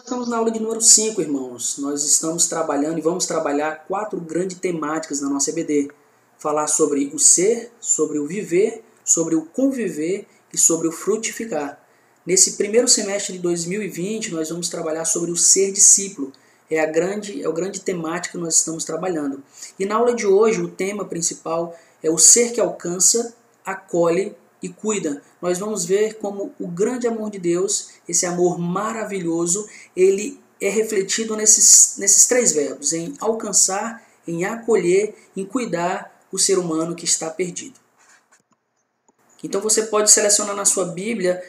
Estamos na aula de número 5, irmãos. Nós estamos trabalhando e vamos trabalhar 4 grandes temáticas na nossa EBD. Falar sobre o ser, sobre o viver, sobre o conviver e sobre o frutificar. Nesse primeiro semestre de 2020, nós vamos trabalhar sobre o ser discípulo. É o grande temática que nós estamos trabalhando. E na aula de hoje, o tema principal é o ser que alcança, acolhe e cuida. Nós vamos ver como o grande amor de Deus, esse amor maravilhoso, ele é refletido nesses 3 verbos, em alcançar, em acolher, em cuidar o ser humano que está perdido. Então você pode selecionar na sua Bíblia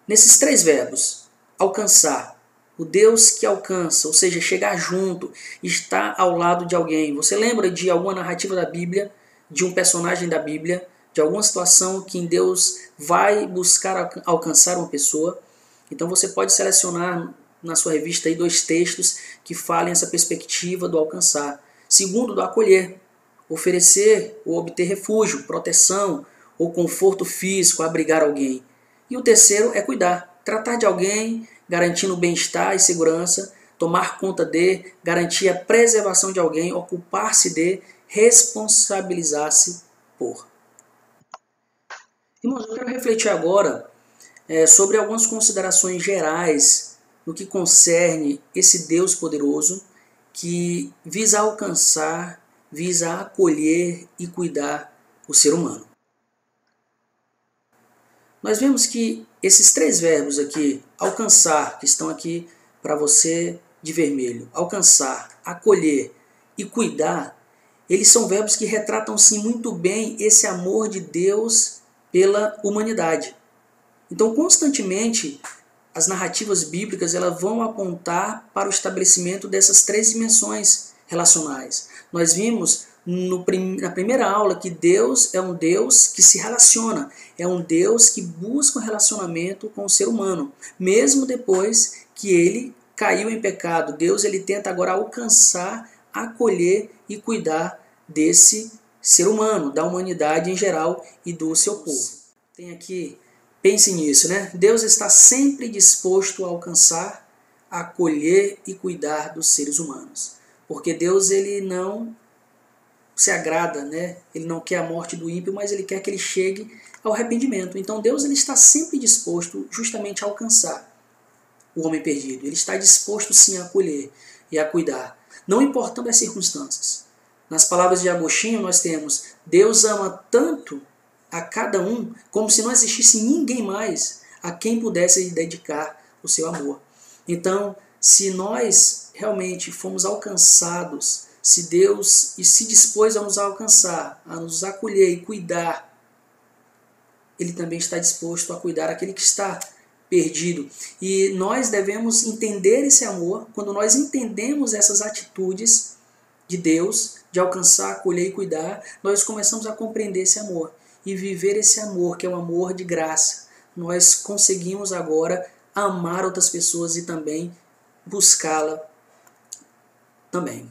nesses 3 verbos, alcançar, o Deus que alcança, ou seja, chegar junto, estar ao lado de alguém. Você lembra de alguma narrativa da Bíblia, de um personagem da Bíblia, de alguma situação que Deus vai buscar alcançar uma pessoa? Então você pode selecionar na sua revista aí 2 textos que falem essa perspectiva do alcançar. Segundo, do acolher, oferecer ou obter refúgio, proteção ou conforto físico, abrigar alguém. E o terceiro é cuidar, tratar de alguém, garantindo o bem-estar e segurança, tomar conta de, garantir a preservação de alguém, ocupar-se de, responsabilizar-se por. Irmãos, eu quero refletir agora sobre algumas considerações gerais no que concerne esse Deus poderoso que visa alcançar, visa acolher e cuidar o ser humano. Nós vemos que esses 3 verbos aqui, alcançar, que estão aqui para você de vermelho, alcançar, acolher e cuidar, eles são verbos que retratam sim muito bem esse amor de Deus pela humanidade. Então, constantemente, as narrativas bíblicas elas vão apontar para o estabelecimento dessas 3 dimensões relacionais. Nós vimos na primeira aula que Deus é um Deus que se relaciona, é um Deus que busca um relacionamento com o ser humano. Mesmo depois que ele caiu em pecado, Deus ele tenta agora alcançar, acolher e cuidar desse ser humano, da humanidade em geral e do seu povo. Tem aqui, pense nisso, né? Deus está sempre disposto a alcançar, a acolher e cuidar dos seres humanos. Porque Deus ele não se agrada, né? Ele não quer a morte do ímpio, mas ele quer que ele chegue ao arrependimento. Então Deus ele está sempre disposto justamente a alcançar o homem perdido. Ele está disposto sim a acolher e a cuidar, não importando as circunstâncias. Nas palavras de Agostinho nós temos: Deus ama tanto a cada um como se não existisse ninguém mais a quem pudesse dedicar o seu amor. Então, se nós realmente fomos alcançados, se Deus se dispôs a nos alcançar, a nos acolher e cuidar, Ele também está disposto a cuidar daquele que está perdido. E nós devemos entender esse amor. Quando nós entendemos essas atitudes de Deus, de alcançar, acolher e cuidar, nós começamos a compreender esse amor e viver esse amor, que é um amor de graça. Nós conseguimos agora amar outras pessoas e também buscá-la também.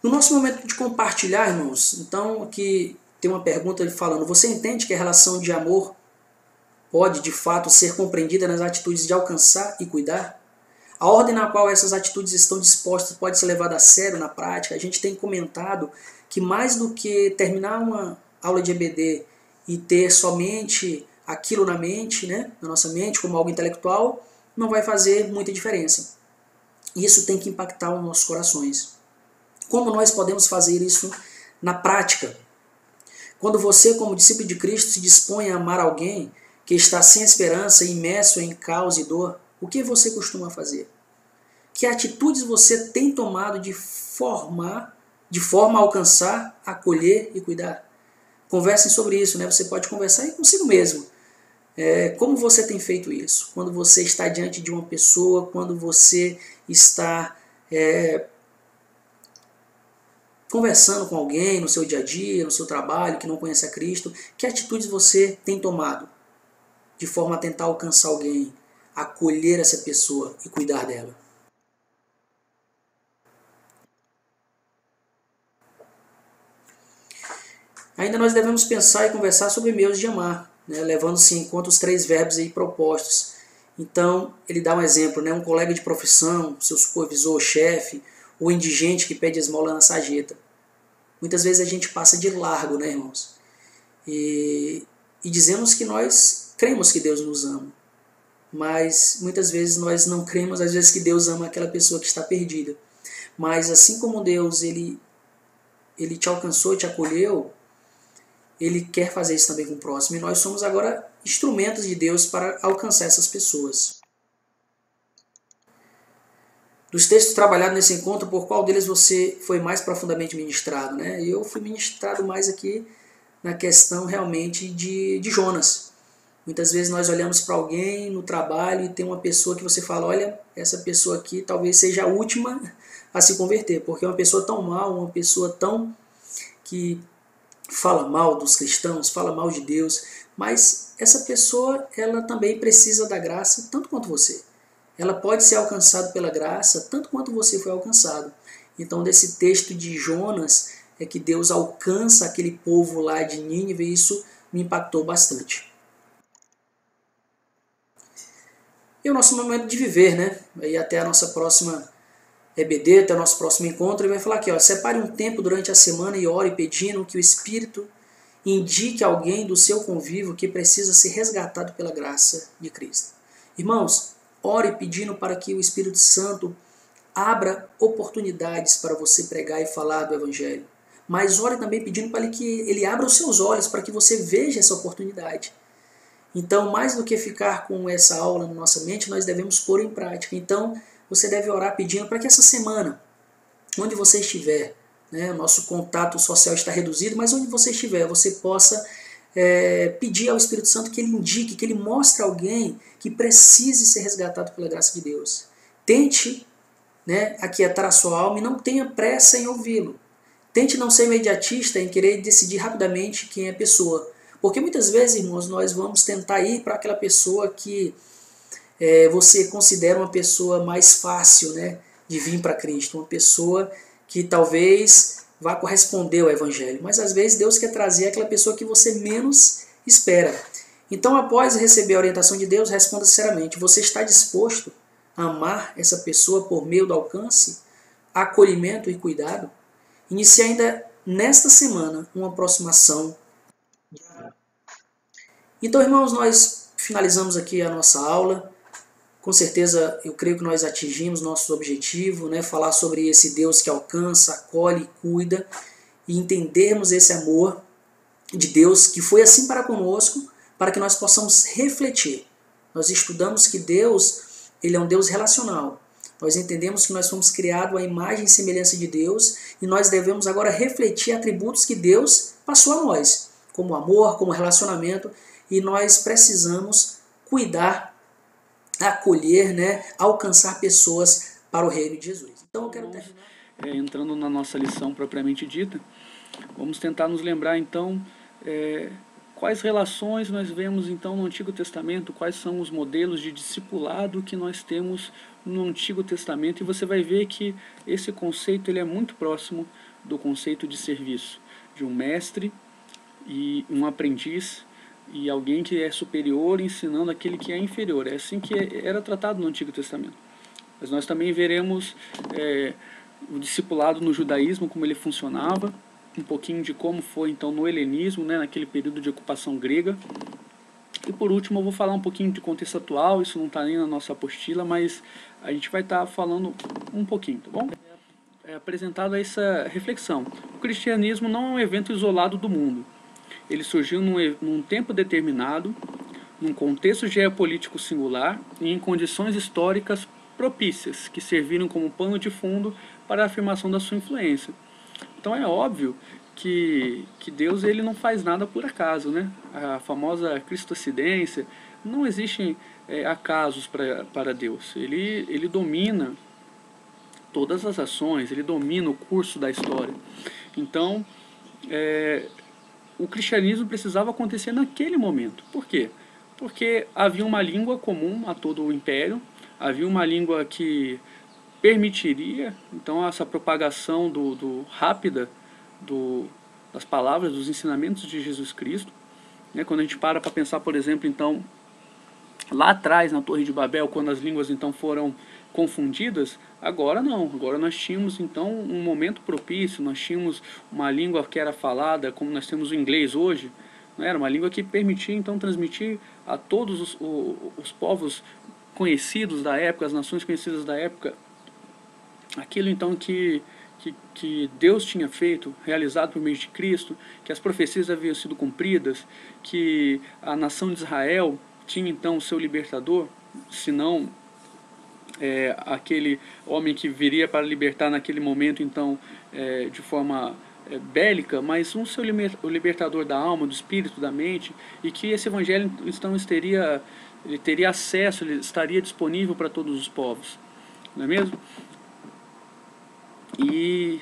No nosso momento de compartilhar, irmãos, então aqui tem uma pergunta falando: você entende que a relação de amor pode de fato ser compreendida nas atitudes de alcançar e cuidar? A ordem na qual essas atitudes estão dispostas pode ser levada a sério na prática. A gente tem comentado que mais do que terminar uma aula de EBD e ter somente aquilo na mente, né, na nossa mente, como algo intelectual, não vai fazer muita diferença. Isso tem que impactar os nossos corações. Como nós podemos fazer isso na prática? Quando você, como discípulo de Cristo, se dispõe a amar alguém que está sem esperança, imerso em caos e dor, o que você costuma fazer? Que atitudes você tem tomado de forma a alcançar, acolher e cuidar? Conversem sobre isso, né? Você pode conversar aí consigo mesmo. Como você tem feito isso? Quando você está diante de uma pessoa, quando você está conversando com alguém no seu dia a dia, no seu trabalho, que não conhece a Cristo, que atitudes você tem tomado de forma a tentar alcançar alguém, acolher essa pessoa e cuidar dela? Ainda nós devemos pensar e conversar sobre meios de amar. né, levando-se em conta os 3 verbos aí propostos. Então, ele dá um exemplo, né, um colega de profissão, seu supervisor, chefe, ou indigente que pede esmola na sarjeta. Muitas vezes a gente passa de largo, né, irmãos? E dizemos que nós cremos que Deus nos ama. Mas muitas vezes nós não cremos, às vezes, que Deus ama aquela pessoa que está perdida. Mas assim como Deus ele te alcançou, te acolheu, Ele quer fazer isso também com o próximo. E nós somos agora instrumentos de Deus para alcançar essas pessoas. Dos textos trabalhados nesse encontro, por qual deles você foi mais profundamente ministrado? Né? Eu fui ministrado mais aqui na questão realmente de Jonas. Muitas vezes nós olhamos para alguém no trabalho e tem uma pessoa que você fala, olha, essa pessoa aqui talvez seja a última a se converter, porque é uma pessoa tão mal, uma pessoa tão que fala mal dos cristãos, fala mal de Deus, mas essa pessoa ela também precisa da graça tanto quanto você. Ela pode ser alcançada pela graça tanto quanto você foi alcançado. Então, desse texto de Jonas, é que Deus alcança aquele povo lá de Nínive e isso me impactou bastante. E o nosso momento de viver, né? Aí até a nossa próxima EBD, até o nosso próximo encontro, ele vai falar aqui, ó, separe um tempo durante a semana e ore pedindo que o Espírito indique alguém do seu convívio que precisa ser resgatado pela graça de Cristo. Irmãos, ore pedindo para que o Espírito Santo abra oportunidades para você pregar e falar do Evangelho. Mas ore também pedindo para que ele abra os seus olhos para que você veja essa oportunidade. Então, mais do que ficar com essa aula na nossa mente, nós devemos pôr em prática. Então, você deve orar pedindo para que essa semana, onde você estiver, né, o nosso contato social está reduzido, mas onde você estiver, você possa pedir ao Espírito Santo que ele indique, que ele mostre alguém que precise ser resgatado pela graça de Deus. Tente, né, aquietar a sua alma e não tenha pressa em ouvi-lo. Tente não ser imediatista em querer decidir rapidamente quem é a pessoa. Porque muitas vezes, irmãos, nós vamos tentar ir para aquela pessoa que você considera uma pessoa mais fácil, né, de vir para Cristo, uma pessoa que talvez vá corresponder ao Evangelho. Mas às vezes Deus quer trazer aquela pessoa que você menos espera. Então, após receber a orientação de Deus, responda sinceramente, você está disposto a amar essa pessoa por meio do alcance, acolhimento e cuidado? Inicie ainda nesta semana uma aproximação. Então, irmãos, nós finalizamos aqui a nossa aula. Com certeza, eu creio que nós atingimos nosso objetivo, né? Falar sobre esse Deus que alcança, acolhe, cuida e entendermos esse amor de Deus que foi assim para conosco, para que nós possamos refletir. Nós estudamos que Deus, ele é um Deus relacional. Nós entendemos que nós fomos criados à imagem e semelhança de Deus e nós devemos agora refletir atributos que Deus passou a nós, como amor, como relacionamento, e nós precisamos cuidar, acolher, né, alcançar pessoas para o reino de Jesus. Então eu quero terminar. Entrando na nossa lição propriamente dita, vamos tentar nos lembrar então quais relações nós vemos então no Antigo Testamento, quais são os modelos de discipulado que nós temos no Antigo Testamento, e você vai ver que esse conceito ele é muito próximo do conceito de serviço, de um mestre e um aprendiz e alguém que é superior ensinando aquele que é inferior. É assim que era tratado no Antigo Testamento. Mas nós também veremos o discipulado no judaísmo, como ele funcionava, um pouquinho de como foi então no helenismo, né, naquele período de ocupação grega. E por último eu vou falar um pouquinho de contexto atual, isso não está nem na nossa apostila, mas a gente vai estar falando um pouquinho, tá bom? Apresentada essa reflexão. O cristianismo não é um evento isolado do mundo. Ele surgiu num tempo determinado, num contexto geopolítico singular e em condições históricas propícias, que serviram como pano de fundo para a afirmação da sua influência. Então é óbvio que Deus ele não faz nada por acaso, né? A famosa cristocidência, não existem acasos para Deus. Ele domina todas as ações, ele domina o curso da história. Então, o cristianismo precisava acontecer naquele momento. Por quê? Porque havia uma língua comum a todo o império, havia uma língua que permitiria então essa propagação rápida das palavras, dos ensinamentos de Jesus Cristo. né? Quando a gente para pensar, por exemplo, então, lá atrás na Torre de Babel, quando as línguas então foram confundidas, agora não, agora nós tínhamos então um momento propício, nós tínhamos uma língua que era falada, como nós temos o inglês hoje, não era uma língua que permitia então transmitir a todos os povos conhecidos da época, as nações conhecidas da época, aquilo então que Deus tinha feito, realizado por meio de Cristo, que as profecias haviam sido cumpridas, que a nação de Israel tinha então o seu libertador, se não aquele homem que viria para libertar naquele momento então de forma bélica, mas o seu o libertador da alma, do espírito, da mente, e que esse evangelho então ele teria acesso, ele estaria disponível para todos os povos, não é mesmo? E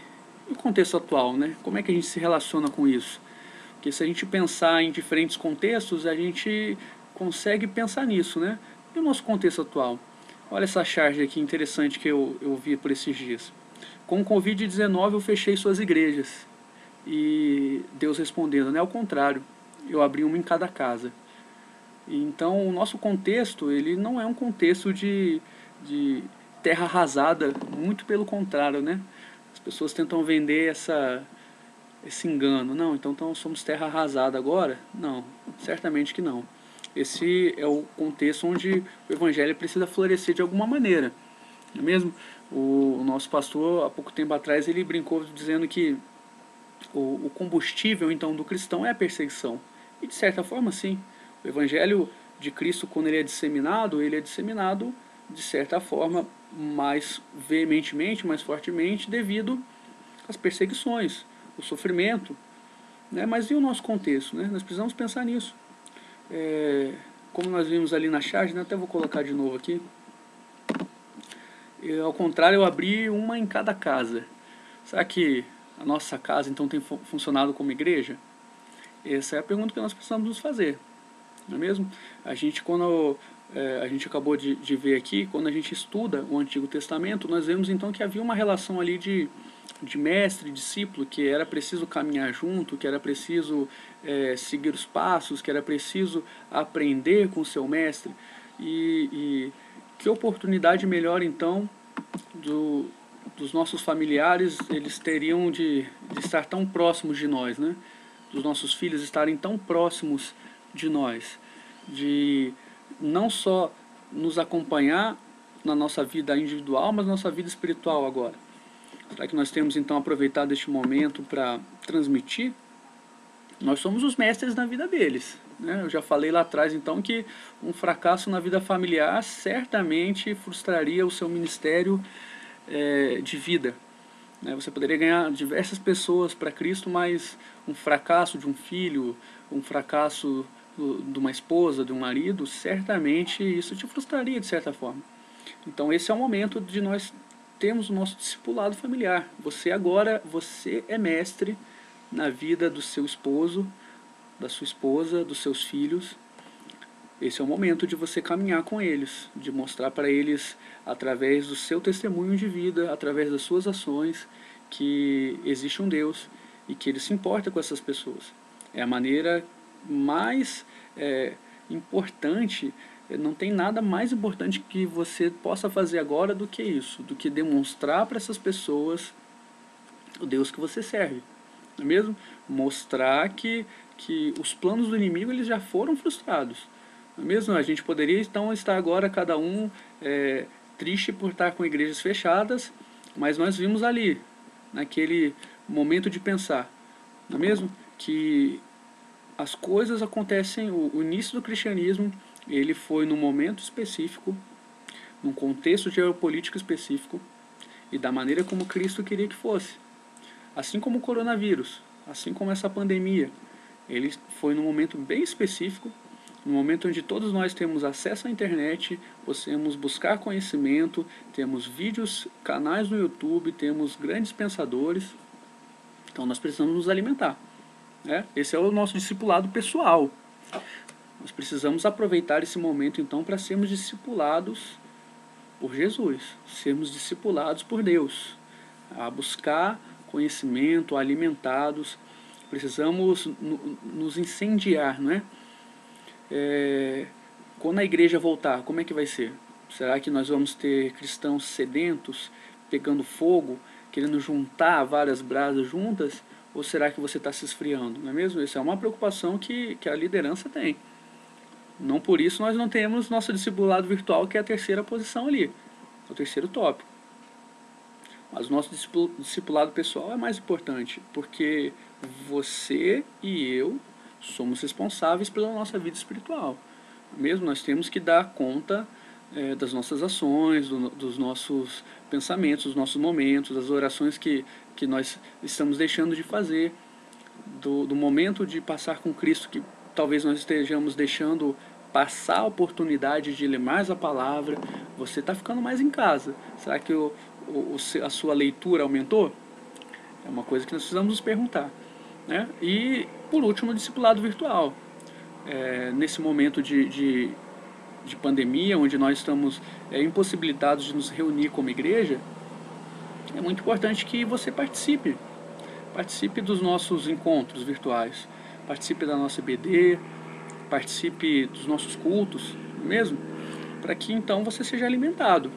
o contexto atual, né? Como é que a gente se relaciona com isso? Porque se a gente pensar em diferentes contextos, a gente consegue pensar nisso, né? E o nosso contexto atual? Olha essa charge aqui interessante que eu vi por esses dias. Com o Covid-19 eu fechei suas igrejas. E Deus respondendo, né? Ao contrário, eu abri uma em cada casa. E então o nosso contexto, ele não é um contexto de terra arrasada, muito pelo contrário, né? As pessoas tentam vender esse engano. Não, então somos terra arrasada agora? Não, certamente que não. Esse é o contexto onde o evangelho precisa florescer de alguma maneira, não é mesmo? O nosso pastor, há pouco tempo atrás, ele brincou dizendo que o combustível então do cristão é a perseguição. E de certa forma, sim. O evangelho de Cristo, quando ele é disseminado de certa forma mais veementemente, mais fortemente, devido às perseguições, o sofrimento, né? Mas e o nosso contexto, né? Nós precisamos pensar nisso. Como nós vimos ali na charge, né? Até vou colocar de novo aqui. Ao contrário, eu abri uma em cada casa. Será que a nossa casa então tem funcionado como igreja? Essa é a pergunta que nós precisamos nos fazer, não é mesmo? A gente, quando a gente acabou de ver aqui, quando a gente estuda o Antigo Testamento, nós vemos então que havia uma relação ali de mestre e discípulo, que era preciso caminhar junto, que era preciso seguir os passos, que era preciso aprender com o seu mestre. E que oportunidade melhor então dos nossos familiares, eles teriam de estar tão próximos de nós, né? Dos nossos filhos estarem tão próximos de nós, de não só nos acompanhar na nossa vida individual, mas na nossa vida espiritual agora. Será que nós temos então aproveitado este momento para transmitir? Nós somos os mestres na vida deles, né? Eu já falei lá atrás então que um fracasso na vida familiar certamente frustraria o seu ministério de vida. Você poderia ganhar diversas pessoas para Cristo, mas um fracasso de um filho, um fracasso de uma esposa, de um marido, certamente isso te frustraria de certa forma. Então esse é o momento de nós termos o nosso discipulado familiar. Você é mestre na vida do seu esposo, da sua esposa, dos seus filhos. Esse é o momento de você caminhar com eles, de mostrar para eles, através do seu testemunho de vida, através das suas ações, que existe um Deus e que Ele se importa com essas pessoas. É a maneira mais importante, não tem nada mais importante que você possa fazer agora do que isso, do que demonstrar para essas pessoas o Deus que você serve, não é mesmo? Mostrar que os planos do inimigo eles já foram frustrados. Mesmo a gente poderia então estar agora cada um triste por estar com igrejas fechadas, mas nós vimos ali, naquele momento de pensar, não é mesmo? Que as coisas acontecem, o início do cristianismo, ele foi num momento específico, num contexto geopolítico específico, e da maneira como Cristo queria que fosse. Assim como o coronavírus, assim como essa pandemia, ele foi num momento bem específico, no momento onde todos nós temos acesso à internet, podemos buscar conhecimento, temos vídeos, canais no YouTube, temos grandes pensadores, então nós precisamos nos alimentar. Esse é o nosso discipulado pessoal. Nós precisamos aproveitar esse momento então para sermos discipulados por Jesus, sermos discipulados por Deus, a buscar conhecimento, alimentados, precisamos nos incendiar, não é? Quando a igreja voltar, como é que vai ser? Será que nós vamos ter cristãos sedentos, pegando fogo, querendo juntar várias brasas juntas? Ou será que você está se esfriando? Não é mesmo? Essa é uma preocupação que a liderança tem. Não por isso nós não temos nosso discipulado virtual, que é a terceira posição ali, o terceiro tópico. Mas o nosso discipulado pessoal é mais importante, porque você e eu somos responsáveis pela nossa vida espiritual. Mesmo nós temos que dar conta das nossas ações, dos nossos pensamentos, dos nossos momentos, das orações que nós estamos deixando de fazer, do momento de passar com Cristo, que talvez nós estejamos deixando passar a oportunidade de ler mais a palavra. Você está ficando mais em casa. Será que a sua leitura aumentou? É uma coisa que nós precisamos nos perguntar, né? E, por último, o discipulado virtual. Nesse momento de pandemia, onde nós estamos impossibilitados de nos reunir como igreja, é muito importante que você participe dos nossos encontros virtuais, participe da nossa IBD, participe dos nossos cultos, mesmo, para que então você seja alimentado.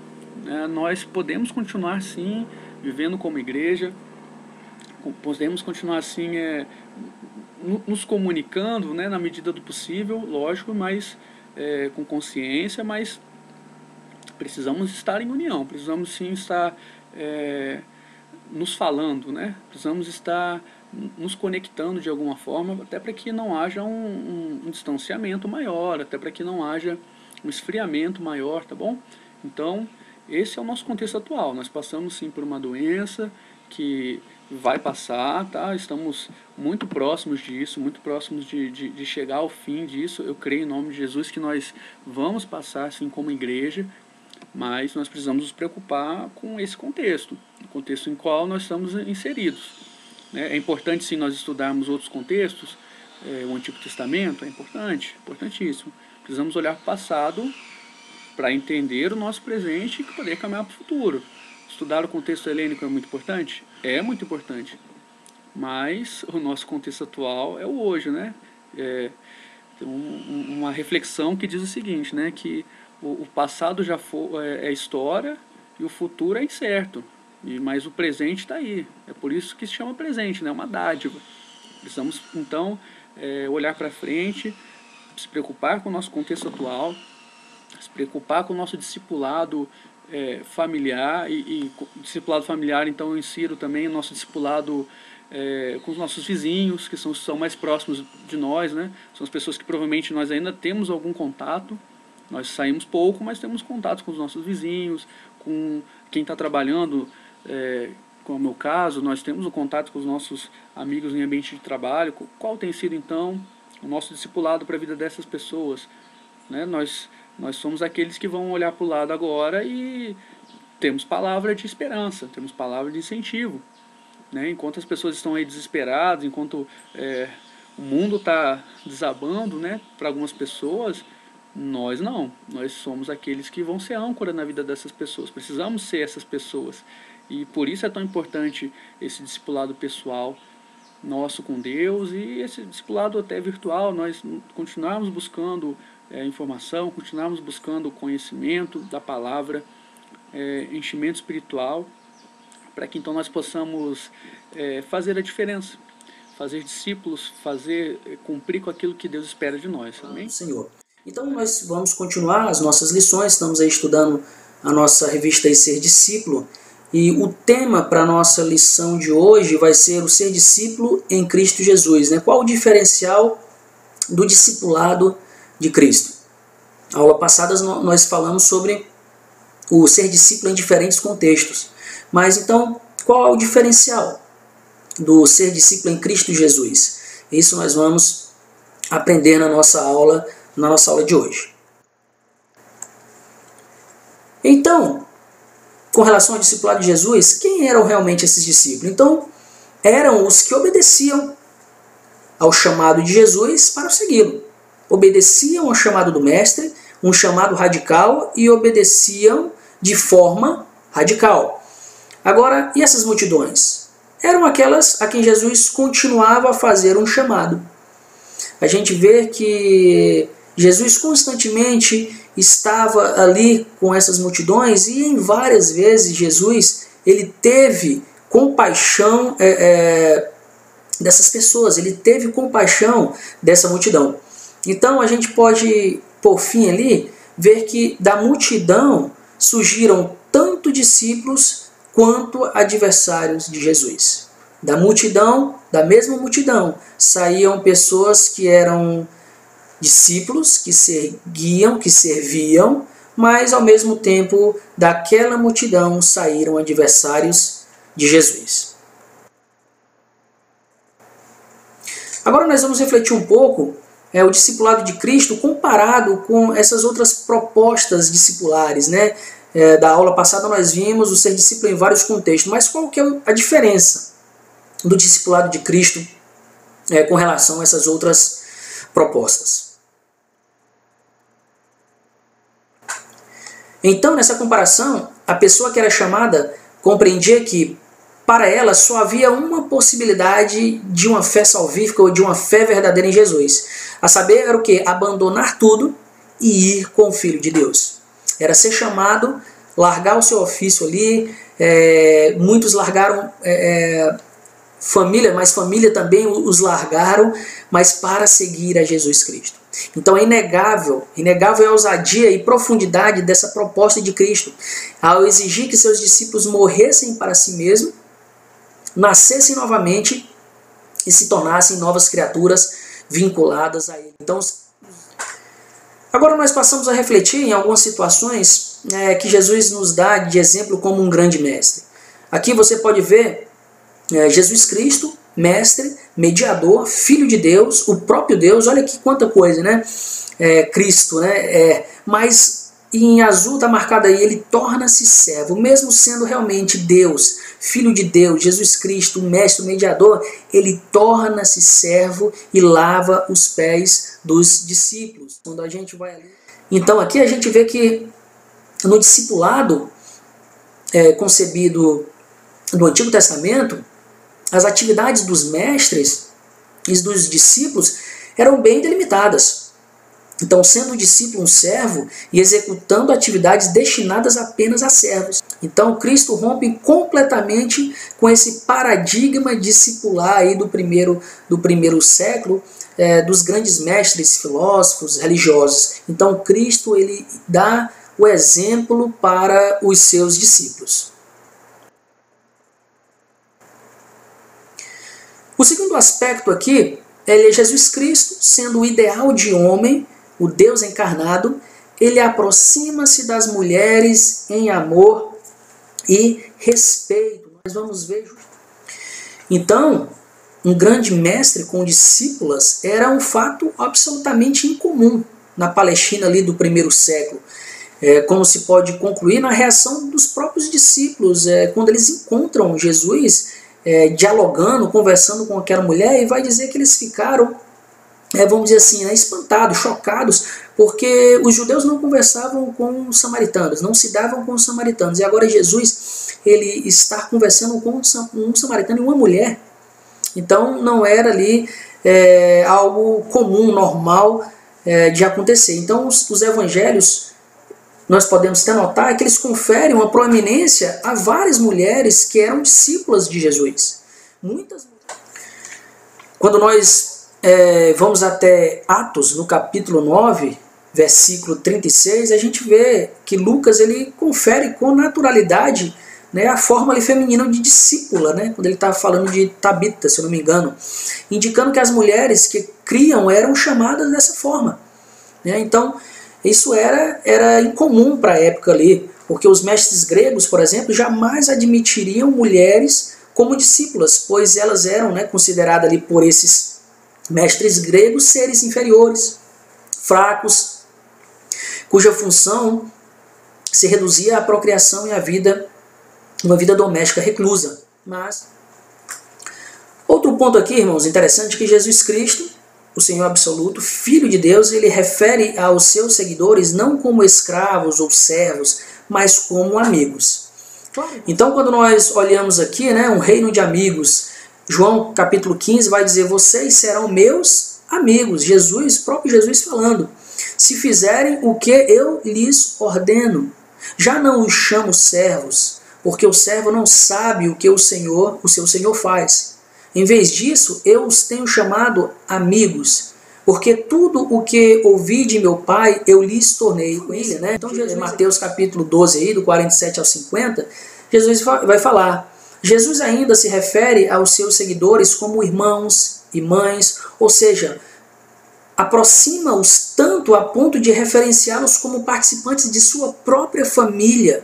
Nós podemos continuar sim vivendo como igreja, podemos continuar assim nos comunicando, na medida do possível, lógico, mas com consciência, mas precisamos estar em união, precisamos sim estar nos falando, precisamos estar nos conectando de alguma forma, até para que não haja um distanciamento maior, até para que não haja um esfriamento maior, tá bom? Então, esse é o nosso contexto atual. Nós passamos sim por uma doença que vai passar, tá? Estamos muito próximos disso, muito próximos de chegar ao fim disso. Eu creio em nome de Jesus que nós vamos passar assim como igreja, mas nós precisamos nos preocupar com esse contexto, o contexto em qual nós estamos inseridos. É importante sim nós estudarmos outros contextos, o Antigo Testamento é importante, importantíssimo. Precisamos olhar para o passado para entender o nosso presente e poder caminhar para o futuro. Estudar o contexto helênico é muito importante? É muito importante. Mas o nosso contexto atual é o hoje, Tem uma reflexão que diz o seguinte, que o passado já é história e o futuro é incerto. Mas o presente está aí. É por isso que se chama presente, uma dádiva. Precisamos, então, olhar para frente, se preocupar com o nosso contexto atual, se preocupar com o nosso discipulado familiar. E discipulado familiar, então, eu insiro também o nosso discipulado com os nossos vizinhos, que são mais próximos de nós, São as pessoas que provavelmente nós ainda temos algum contato. Nós saímos pouco, mas temos contato com os nossos vizinhos, com quem está trabalhando. Como é o meu caso, nós temos o contato com os nossos amigos em ambiente de trabalho. Qual tem sido então o nosso discipulado para a vida dessas pessoas? Nós somos aqueles que vão olhar para o lado agora e temos palavra de esperança, temos palavra de incentivo. Enquanto as pessoas estão aí desesperadas, enquanto o mundo está desabando, para algumas pessoas, nós não. Nós somos aqueles que vão ser âncora na vida dessas pessoas. Precisamos ser essas pessoas. E por isso é tão importante esse discipulado pessoal nosso com Deus e esse discipulado até virtual. Nós continuarmos buscando informação, continuarmos buscando conhecimento da palavra, enchimento espiritual, para que então nós possamos fazer a diferença, fazer discípulos, cumprir com aquilo que Deus espera de nós. Amém? Senhor. Então nós vamos continuar as nossas lições, estamos aí estudando a nossa revista aí, Ser Discípulo, e o tema para a nossa lição de hoje vai ser o ser discípulo em Cristo Jesus. Qual o diferencial do discipulado de Cristo? Na aula passada nós falamos sobre o ser discípulo em diferentes contextos, mas então qual é o diferencial do ser discípulo em Cristo Jesus? Isso nós vamos aprender na nossa aula de hoje. Então, com relação ao discipulado de Jesus, quem eram realmente esses discípulos? Então, eram os que obedeciam ao chamado de Jesus para segui-lo. Obedeciam ao chamado do Mestre, um chamado radical, e obedeciam de forma radical. Agora, e essas multidões? eram aquelas a quem Jesus continuava a fazer um chamado. A gente vê que Jesus constantemente estava ali com essas multidões e em várias vezes Jesus ele teve compaixão dessas pessoas, ele teve compaixão dessa multidão. Então a gente pode, por fim ali, ver que da multidão surgiram tanto discípulos quanto adversários de Jesus. Da multidão, da mesma multidão, saíam pessoas que eram discípulos, que seguiam, que serviam, mas ao mesmo tempo daquela multidão saíram adversários de Jesus. Agora nós vamos refletir um pouco o discipulado de Cristo comparado com essas outras propostas discipulares, né? Da aula passada nós vimos o ser discípulo em vários contextos, mas qual que é a diferença do discipulado de Cristo com relação a essas outras propostas? Então, nessa comparação, a pessoa que era chamada compreendia que para ela só havia uma possibilidade de uma fé salvífica ou de uma fé verdadeira em Jesus. A saber, era o quê? Abandonar tudo e ir com o Filho de Deus. Era ser chamado, largar o seu ofício ali. Muitos largaram família, mas família também os largaram, mas para seguir a Jesus Cristo. Então é inegável a ousadia e profundidade dessa proposta de Cristo, ao exigir que seus discípulos morressem para si mesmos, nascessem novamente e se tornassem novas criaturas vinculadas a Ele. Então, agora nós passamos a refletir em algumas situações que Jesus nos dá de exemplo como um grande mestre. Aqui você pode ver Jesus Cristo, mestre, mediador, filho de Deus, o próprio Deus. Olha que quanta coisa, né? Cristo, né? Mas em azul está marcado aí, ele torna-se servo, mesmo sendo realmente Deus, filho de Deus, Jesus Cristo, mestre, mediador, ele torna-se servo e lava os pés dos discípulos. Quando a gente vai ali. Então aqui a gente vê que no discipulado concebido no Antigo Testamento, as atividades dos mestres e dos discípulos eram bem delimitadas. Então, sendo o discípulo um servo e executando atividades destinadas apenas a servos. Então, Cristo rompe completamente com esse paradigma discipular aí do primeiro século, dos grandes mestres, filósofos, religiosos. Então, Cristo ele dá o exemplo para os seus discípulos. O segundo aspecto aqui é Jesus Cristo, sendo o ideal de homem, o Deus encarnado, ele aproxima-se das mulheres em amor e respeito. Nós vamos ver. Então, um grande mestre com discípulas era um fato absolutamente incomum na Palestina ali do primeiro século. Como se pode concluir na reação dos próprios discípulos, quando eles encontram Jesus dialogando, conversando com aquela mulher, e vai dizer que eles ficaram, vamos dizer assim, espantados, chocados, porque os judeus não conversavam com os samaritanos, não se davam com os samaritanos, e agora Jesus ele está conversando com um samaritano e uma mulher. Então não era ali algo comum, normal de acontecer. Então os evangelhos, nós podemos até notar que eles conferem uma proeminência a várias mulheres que eram discípulas de Jesus. Quando nós vamos até Atos, no capítulo 9, versículo 36, a gente vê que Lucas ele confere com naturalidade a forma ali feminina de discípula, quando ele está falando de Tabita, se eu não me engano, indicando que as mulheres que criam eram chamadas dessa forma. Então, isso era incomum para a época ali, porque os mestres gregos, por exemplo, jamais admitiriam mulheres como discípulas, pois elas eram consideradas ali por esses mestres gregos seres inferiores, fracos, cuja função se reduzia à procriação e à vida, uma vida doméstica reclusa. Mas outro ponto aqui, irmãos, interessante, que Jesus Cristo, o Senhor absoluto, Filho de Deus, ele refere aos seus seguidores não como escravos ou servos, mas como amigos. Então, quando nós olhamos aqui, né, um reino de amigos, João capítulo 15 vai dizer, vocês serão meus amigos. Jesus, próprio Jesus falando, se fizerem o que eu lhes ordeno. Já não os chamo servos, porque o servo não sabe o que o seu senhor faz. Em vez disso, eu os tenho chamado amigos, porque tudo o que ouvi de meu Pai, eu lhes tornei família, né? Então, Jesus, Mateus capítulo 12, aí, do 47 ao 50, Jesus vai falar. Jesus ainda se refere aos seus seguidores como irmãos e mães, ou seja, aproxima-os tanto a ponto de referenciá-los como participantes de sua própria família.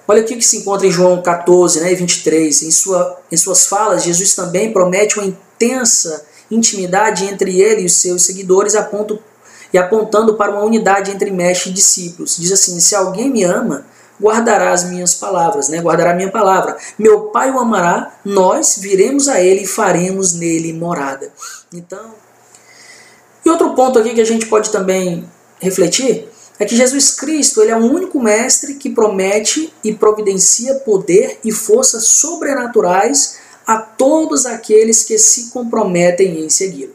Olha aqui o que se encontra em João 14, né, 23. Em suas falas, Jesus também promete uma intensa intimidade entre ele e os seus seguidores, apontando para uma unidade entre mestre e discípulos. Diz assim, se alguém me ama, guardará as minhas palavras, né? Guardará a minha palavra. Meu Pai o amará, nós viremos a ele e faremos nele morada. Então, e outro ponto aqui que a gente pode também refletir é que Jesus Cristo ele é o único mestre que promete e providencia poder e forças sobrenaturais a todos aqueles que se comprometem em segui-lo.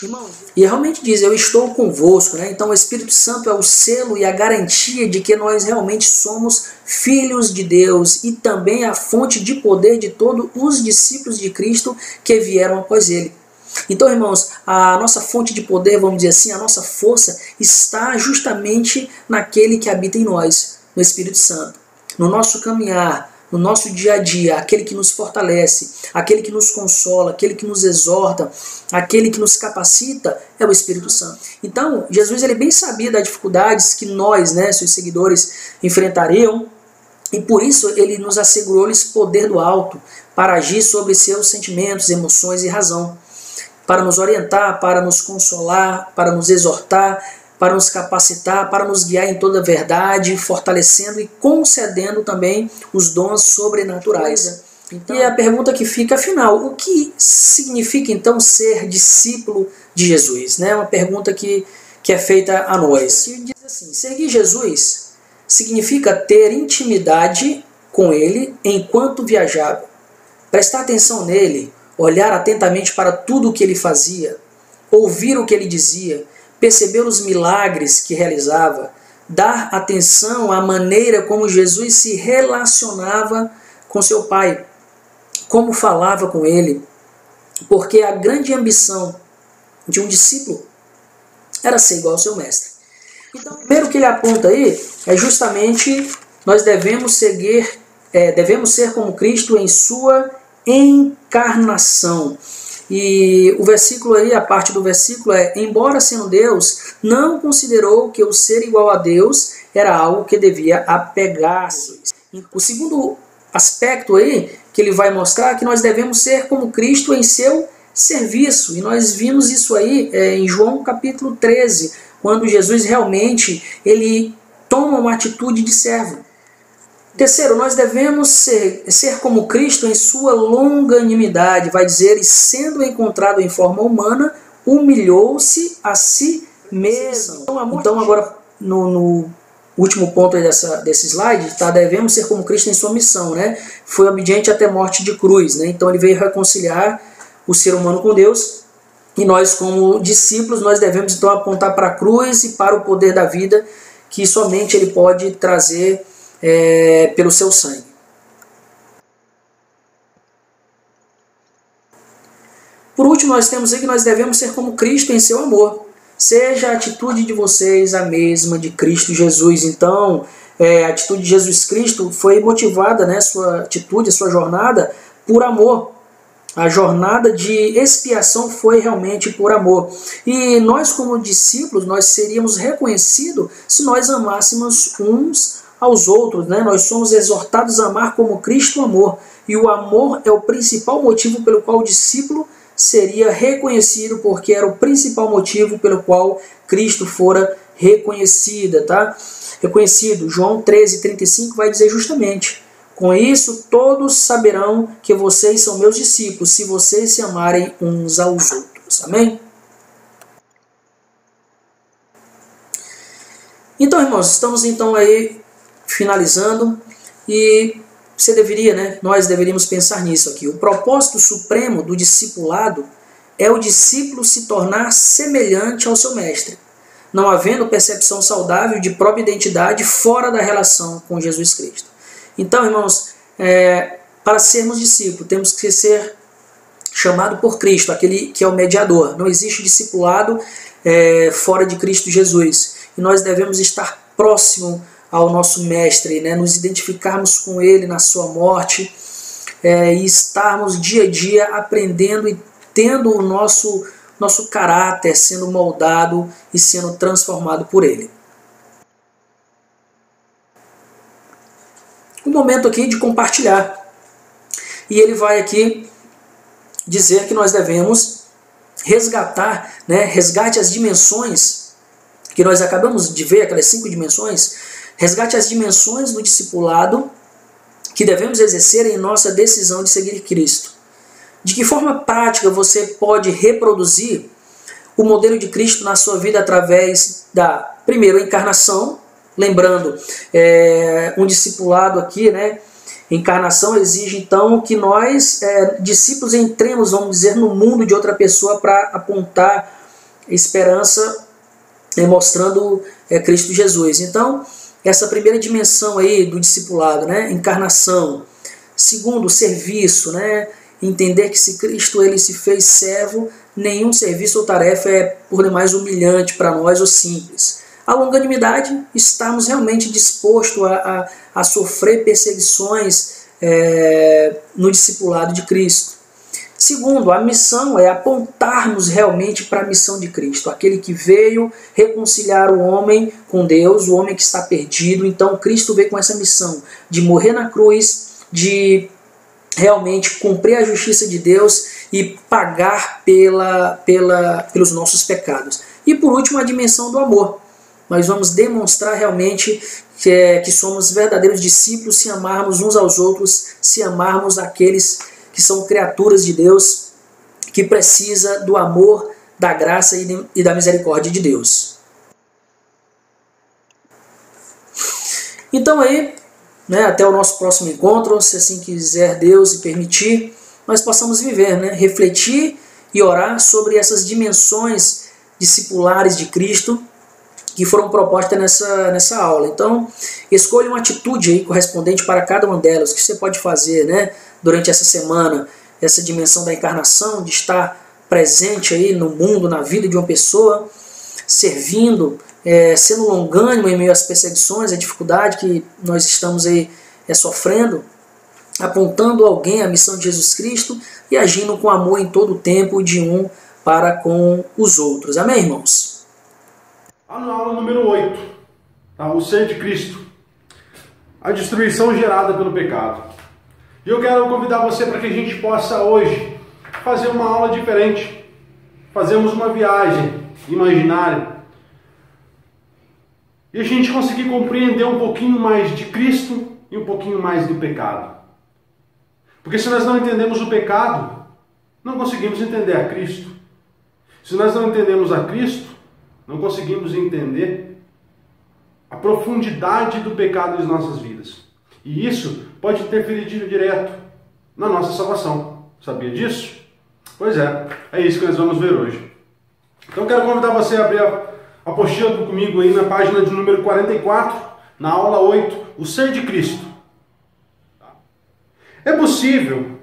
Irmãos, e realmente diz, eu estou convosco, né? Então o Espírito Santo é o selo e a garantia de que nós realmente somos filhos de Deus e também a fonte de poder de todos os discípulos de Cristo que vieram após ele. Então, irmãos, a nossa fonte de poder, vamos dizer assim, a nossa força está justamente naquele que habita em nós, no Espírito Santo. No nosso caminhar, no nosso dia a dia, aquele que nos fortalece, aquele que nos consola, aquele que nos exorta, aquele que nos capacita, é o Espírito Santo. Então, Jesus ele bem sabia das dificuldades que nós, né, seus seguidores, enfrentariam, e por isso ele nos assegurou-lhes poder do alto para agir sobre seus sentimentos, emoções e razão, para nos orientar, para nos consolar, para nos exortar, para nos capacitar, para nos guiar em toda a verdade, fortalecendo e concedendo também os dons sobrenaturais. Então, e a pergunta que fica, afinal, o que significa então ser discípulo de Jesus? Né? Uma pergunta que é feita a nós. Que diz assim, seguir Jesus significa ter intimidade com Ele enquanto viajava, prestar atenção nele, olhar atentamente para tudo o que ele fazia, ouvir o que ele dizia, perceber os milagres que realizava, dar atenção à maneira como Jesus se relacionava com seu Pai, como falava com ele, porque a grande ambição de um discípulo era ser igual ao seu mestre. Então, o primeiro que ele aponta aí é justamente nós devemos ser como Cristo em sua encarnação. E o versículo aí, a parte do versículo é, embora sendo Deus, não considerou que o ser igual a Deus era algo que devia apegar-se. O segundo aspecto aí que ele vai mostrar é que nós devemos ser como Cristo em seu serviço. E nós vimos isso aí em João capítulo 13, quando Jesus realmente ele toma uma atitude de servo. Terceiro, nós devemos ser como Cristo em sua longanimidade, vai dizer, e sendo encontrado em forma humana, humilhou-se a si mesmo. Então agora, no último ponto aí desse slide, tá? Devemos ser como Cristo em sua missão, né? Foi obediente até morte de cruz, né? Então ele veio reconciliar o ser humano com Deus, e nós como discípulos, nós devemos então apontar para a cruz e para o poder da vida, que somente ele pode trazer pelo seu sangue. Por último, nós temos aí que nós devemos ser como Cristo em seu amor. Seja a atitude de vocês a mesma de Cristo Jesus. Então, a atitude de Jesus Cristo foi motivada, né, sua atitude, a sua jornada, por amor. A jornada de expiação foi realmente por amor. E nós, como discípulos, nós seríamos reconhecidos se nós amássemos uns aos outros, né? Nós somos exortados a amar como Cristo amou. E o amor é o principal motivo pelo qual o discípulo seria reconhecido, porque era o principal motivo pelo qual Cristo fora reconhecido, tá? Reconhecido. João 13:35 vai dizer justamente: com isso todos saberão que vocês são meus discípulos, se vocês se amarem uns aos outros. Amém? Então, irmãos, estamos então aí finalizando, E você deveria, né? Nós deveríamos pensar nisso aqui. O propósito supremo do discipulado é o discípulo se tornar semelhante ao seu mestre, não havendo percepção saudável de própria identidade fora da relação com Jesus Cristo. Então, irmãos, para sermos discípulos, temos que ser chamado por Cristo, aquele que é o mediador. Não existe discipulado fora de Cristo Jesus. E nós devemos estar próximo ao nosso mestre, né? Nos identificarmos com ele na sua morte e estarmos dia a dia aprendendo e tendo o nosso caráter sendo moldado e sendo transformado por ele. Um momento aqui de compartilhar. E ele vai aqui dizer que nós devemos resgatar, né? Resgate as dimensões que nós acabamos de ver, aquelas 5 dimensões, resgate as dimensões do discipulado que devemos exercer em nossa decisão de seguir Cristo. De que forma prática você pode reproduzir o modelo de Cristo na sua vida através da, primeiro, a encarnação, lembrando, um discipulado aqui, né? Encarnação exige então que nós, discípulos, entremos, vamos dizer, no mundo de outra pessoa para apontar esperança, mostrando Cristo Jesus. Então, essa primeira dimensão aí do discipulado, né? Encarnação. Segundo, serviço, né? Entender que se Cristo ele se fez servo, nenhum serviço ou tarefa é por demais humilhante para nós ou simples. A longanimidade, estarmos realmente dispostos a sofrer perseguições no discipulado de Cristo. Segundo, a missão é apontarmos realmente para a missão de Cristo, aquele que veio reconciliar o homem com Deus, o homem que está perdido. Então Cristo veio com essa missão de morrer na cruz, de realmente cumprir a justiça de Deus e pagar pelos nossos pecados. E por último, a dimensão do amor. Nós vamos demonstrar realmente que somos verdadeiros discípulos se amarmos uns aos outros, se amarmos aqueles que são criaturas de Deus, que precisa do amor, da graça e da misericórdia de Deus. Então aí, né, até o nosso próximo encontro, se assim quiser Deus e permitir, nós possamos viver, né, refletir e orar sobre essas dimensões discipulares de Cristo que foram propostas nessa aula. Então, escolha uma atitude aí correspondente para cada uma delas, o que você pode fazer, né, durante essa semana, essa dimensão da encarnação, de estar presente aí no mundo, na vida de uma pessoa, servindo, sendo longânimo em meio às perseguições, a dificuldade que nós estamos aí sofrendo, apontando alguém à missão de Jesus Cristo e agindo com amor em todo o tempo de um para com os outros. Amém, irmãos? Na aula número 8, tá? O ser de Cristo, a destruição gerada pelo pecado. E eu quero convidar você para que a gente possa hoje fazer uma aula diferente. Fazermos uma viagem imaginária e a gente conseguir compreender um pouquinho mais de Cristo e um pouquinho mais do pecado. Porque se nós não entendemos o pecado, não conseguimos entender a Cristo. Se nós não entendemos a Cristo, não conseguimos entender a profundidade do pecado em nossas vidas. E isso pode interferir direto na nossa salvação. Sabia disso? Pois é isso que nós vamos ver hoje. Então quero convidar você a abrir a apostila comigo aí na página de número 44, na aula 8, o ser de Cristo. É possível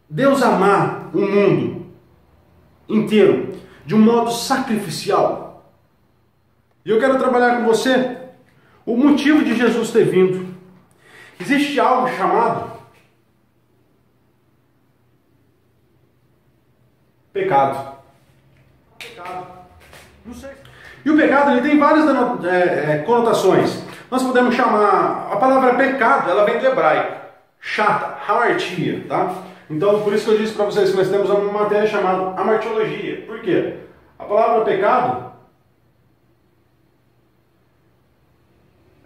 Deus amar o mundo inteiro de um modo sacrificial? E eu quero trabalhar com você o motivo de Jesus ter vindo. Existe algo chamado pecado. Não sei. E o pecado ele tem várias conotações. Nós podemos chamar, a palavra pecado, ela vem do hebraico, chata, hamartia, tá? Então, por isso que eu disse para vocês que nós temos uma matéria chamada amartiologia. Por quê? A palavra pecado,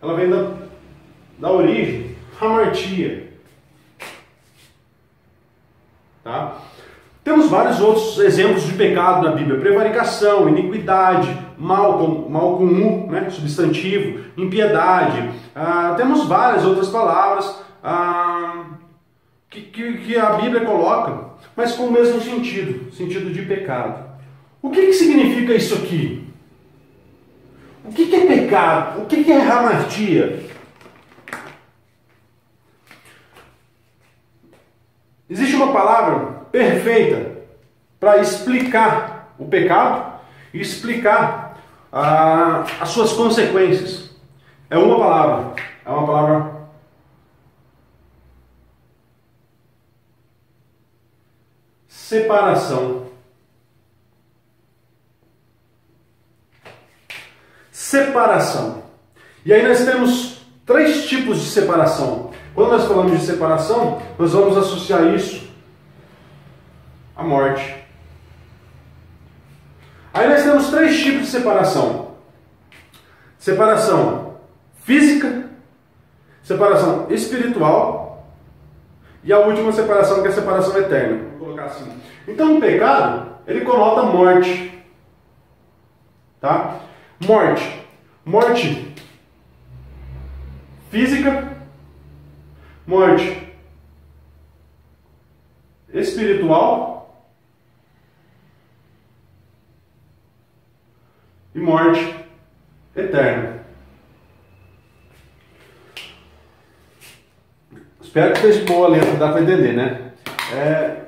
ela vem da origem, hamartia. Tá? Temos vários vários outros exemplos de pecado na Bíblia: prevaricação, iniquidade, mal com U, né, substantivo, impiedade. Temos várias outras palavras que a Bíblia coloca, mas com o mesmo sentido de pecado. O que significa isso aqui? O que é pecado? O que é hamartia? Existe uma palavra perfeita para explicar o pecado e explicar as suas consequências. É uma palavra separação. Separação. E aí nós temos 3 tipos de separação. Quando nós falamos de separação, nós vamos associar isso à morte. Aí nós temos 3 tipos de separação: separação física, separação espiritual e a última separação, que é a separação eterna. Vou colocar assim. Então o pecado, ele conota morte. Tá? Morte física, morte espiritual e morte eterna. Espero que esteja boa a letra, dá para entender, né?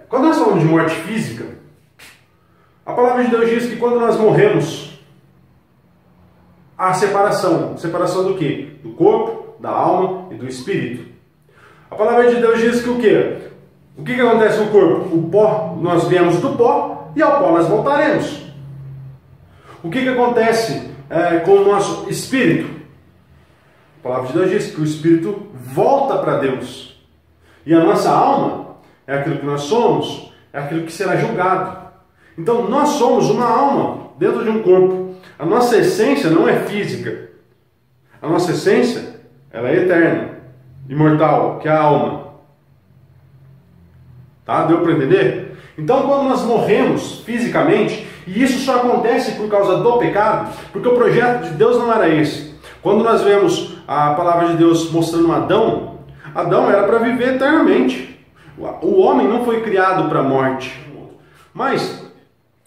Quando nós falamos de morte física, a palavra de Deus diz que quando nós morremos, há separação. Separação do quê? Do corpo, da alma e do espírito. A palavra de Deus diz que o quê? O que acontece no corpo? O pó, nós viemos do pó e ao pó nós voltaremos. O que acontece com o nosso espírito? A palavra de Deus diz que o espírito volta para Deus. E a nossa alma é aquilo que nós somos, é aquilo que será julgado. Então nós somos uma alma dentro de um corpo. A nossa essência não é física. A nossa essência, ela é eterna, imortal, que é a alma. Tá? Deu para entender? Então, quando nós morremos fisicamente, e isso só acontece por causa do pecado, porque o projeto de Deus não era esse. Quando nós vemos a palavra de Deus mostrando Adão, Adão era para viver eternamente. O homem não foi criado para a morte. Mas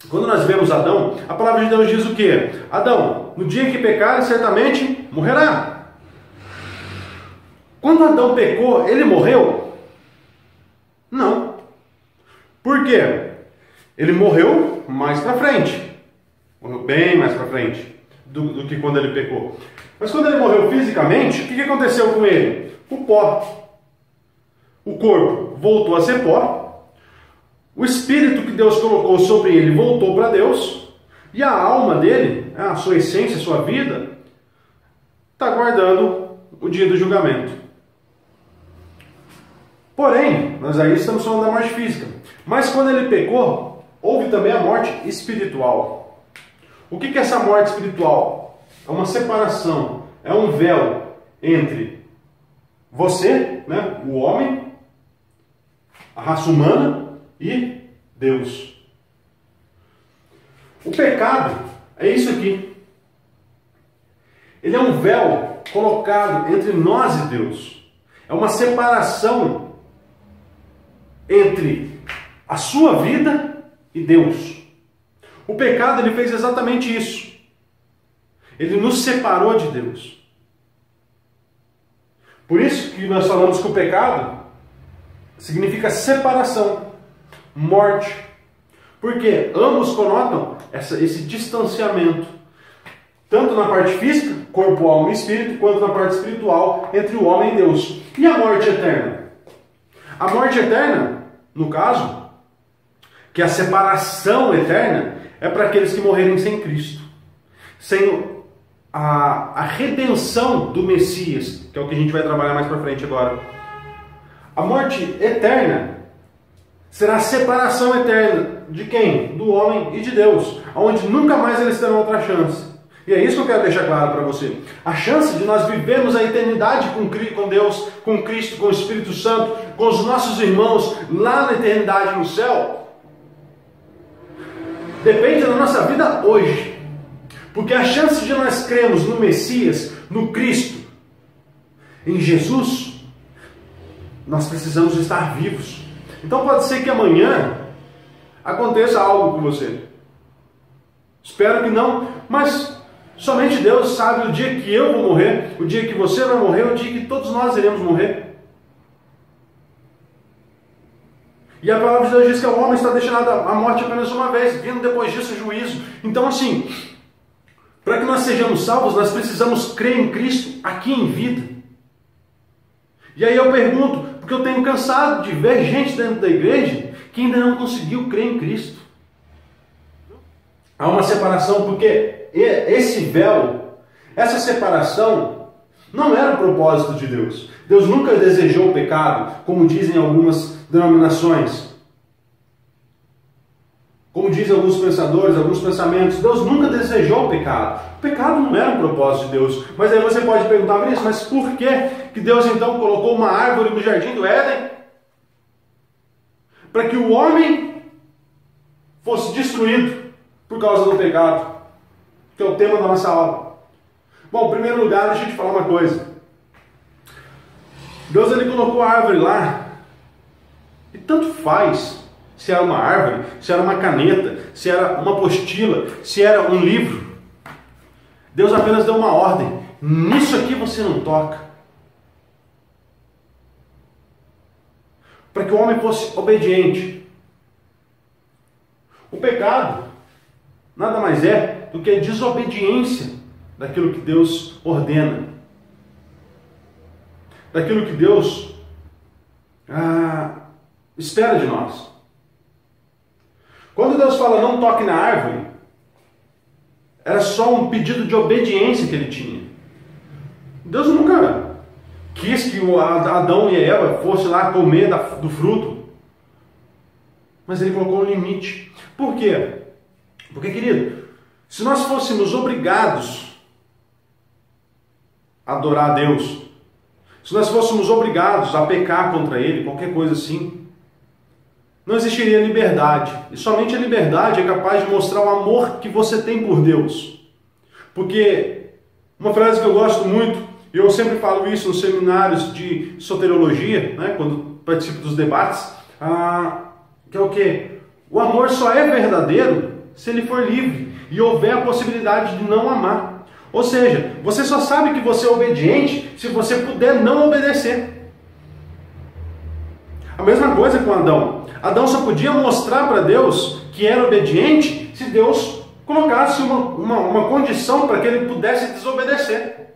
quando nós vemos Adão, a palavra de Deus diz o quê? Adão, no dia em que pecar, certamente morrerá. Quando Adão pecou, ele morreu? Não. Por quê? Ele morreu mais para frente. Morreu bem mais para frente do que quando ele pecou. Mas quando ele morreu fisicamente, o que aconteceu com ele? O pó. O corpo voltou a ser pó. O espírito que Deus colocou sobre ele voltou para Deus. E a alma dele, a sua essência, a sua vida, está aguardando o dia do julgamento. Porém, nós aí estamos falando da morte física. Mas quando ele pecou, houve também a morte espiritual. O que é essa morte espiritual? É uma separação, é um véu entre você, né, o homem, a raça humana e Deus. O pecado é isso aqui. Ele é um véu colocado entre nós e Deus. É uma separação entre a sua vida e Deus. O pecado, ele fez exatamente isso. Ele nos separou de Deus. Por isso que nós falamos que o pecado significa separação, morte. Porque ambos conotam esse distanciamento. Tanto na parte física, corpo, alma e espírito, quanto na parte espiritual, entre o homem e Deus. E a morte eterna? A morte eterna, no caso, que é a separação eterna, é para aqueles que morrerem sem Cristo. Sem a redenção do Messias, que é o que a gente vai trabalhar mais para frente agora. A morte eterna será a separação eterna de quem? Do homem e de Deus, onde nunca mais eles terão outra chance. E é isso que eu quero deixar claro para você. A chance de nós vivermos a eternidade com Deus, com Cristo, com o Espírito Santo, com os nossos irmãos lá na eternidade no céu, Depende da nossa vida hoje. Porque a chance de nós crermos no Messias, no Cristo, em Jesus, nós precisamos estar vivos. Então pode ser que amanhã aconteça algo com você. Espero que não, mas somente Deus sabe o dia que eu vou morrer, o dia que você vai morrer, o dia que todos nós iremos morrer. E a palavra de Deus diz que o homem está destinado à morte apenas uma vez, vindo depois disso o juízo. Então assim, para que nós sejamos salvos, nós precisamos crer em Cristo aqui em vida. E aí eu pergunto, porque eu tenho cansado de ver gente dentro da igreja que ainda não conseguiu crer em Cristo. Há uma separação, porque esse véu, essa separação, não era o propósito de Deus. Deus nunca desejou o pecado, como dizem algumas denominações. Como dizem alguns pensadores, alguns pensamentos, Deus nunca desejou o pecado. O pecado não era um propósito de Deus. Mas aí você pode perguntar, mas por que Deus então colocou uma árvore no jardim do Éden? Para que o homem fosse destruído por causa do pecado, que é o tema da nossa aula. Bom, em primeiro lugar, deixa eu te falar uma coisa. Deus ele colocou a árvore lá, e tanto faz se era uma árvore, se era uma caneta, se era uma apostila, se era um livro. Deus apenas deu uma ordem: nisso aqui você não toca. Para que o homem fosse obediente. O pecado nada mais é do que a desobediência daquilo que Deus ordena, daquilo que Deus espera de nós. Quando Deus fala não toque na árvore, era só um pedido de obediência que ele tinha. Deus nunca quis que Adão e Eva fossem lá comer do fruto, mas ele colocou um limite. Por quê? Porque, querido, se nós fôssemos obrigados a adorar a Deus, se nós fôssemos obrigados a pecar contra Ele, qualquer coisa assim, não existiria liberdade. E somente a liberdade é capaz de mostrar o amor que você tem por Deus. Porque uma frase que eu gosto muito, e eu sempre falo isso nos seminários de soteriologia, né, quando participo dos debates, que é o quê? O amor só é verdadeiro se ele for livre e houver a possibilidade de não amar. Ou seja, você só sabe que você é obediente se você puder não obedecer. A mesma coisa com Adão. Adão só podia mostrar para Deus que era obediente se Deus colocasse uma condição para que ele pudesse desobedecer.